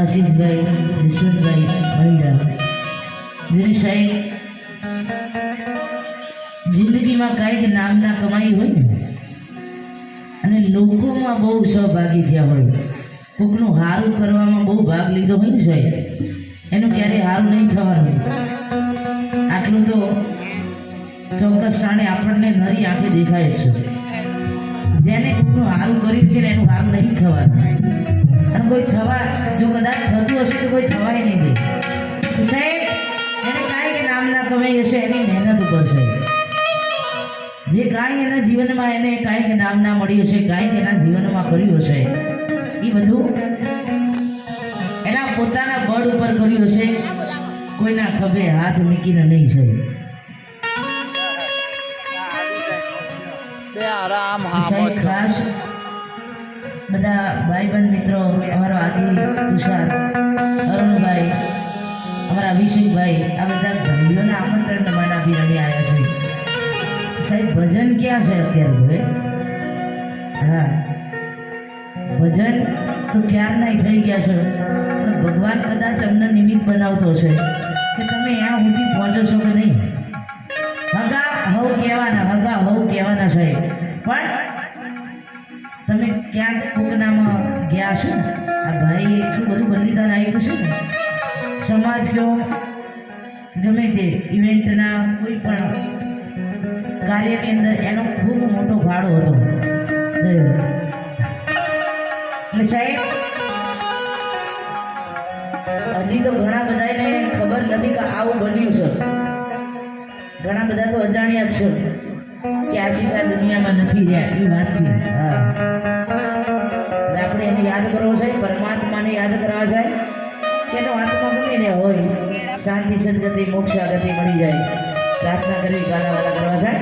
આશીષભાઈ જશવંતભાઈ મહિલા જેની સાહેબ જિંદગીમાં કાંઈક નામના કમાઈ હોય ને અને લોકોમાં બહુ સહભાગી થયા હોય, કોકનું હારું કરવામાં બહુ ભાગ લીધો હોય ને સાહેબ, એનું ક્યારેય હારું નહીં થવાનું. આટલું તો ચોક્કસ ટાણે આપણને નરી આંખે દેખાય છે. જેને કોકનું હારું કર્યું છે ને એનું હારું નહીં થવાનું, અને કોઈ થવા જો કદાચ થતું હશે તો કોઈ થવાય નહીં દે. સાહેબ એને કાંઈક નામના કમાઈ હશે એની મહેનત ઉપર છે. જે કાંઈ એના જીવનમાં એને કાંઈક નામના મળ્યું હશે, કાંઈક એના જીવનમાં કર્યું હશે, એ બધું એના પોતાના બળ ઉપર કર્યું હશે, કોઈના ખભે હાથ મૂકીને નહીં છે. ખાસ બધા ભાઈબંધ મિત્રો, અમારો આદિ તુષાર, અરુણભાઈ, અમારા અભિષેકભાઈ, આ બધા ભાઈઓના આમંત્રણ માના બિરણી આવ્યા છે. સાહેબ ભજન ક્યાં છે અત્યારે? હા, ભજન તો ક્યારના થઈ ગયા છે, પણ ભગવાન કદાચ અમને નિમિત્ત બનાવતો હશે કે તમે ત્યાં સુધી પહોંચો છો કે નહીં. હગા હવ કહેવાના સાહેબ, પણ તમે ક્યાંક કોકનામાં ગયા છો. આ ભાઈ એટલું બધું બલિદાન આપ્યું છે ને, સમાજ કયો ગમે તે ઇવેન્ટના કોઈ પણ કાર્યની અંદર એનો ખૂબ મોટો ફાળો હતો. એટલે સાહેબ હજી તો ઘણા બધાને ખબર નથી કે આવું બન્યું છે. ઘણા બધા તો અજાણ્યા જ છે કે આશીષ આ દુનિયામાં નથી રહ્યા એ વાતથી. હા, આપણે એને યાદ કરવો છે, પરમાત્માને યાદ કરવા છે કે એનો આત્મા ગમે ને હોય, શાંતિ સદગતિ મોક્ષ ગતિ મળી જાય. પ્રાર્થના કરવી, ગાલાવાલા કરવા છે.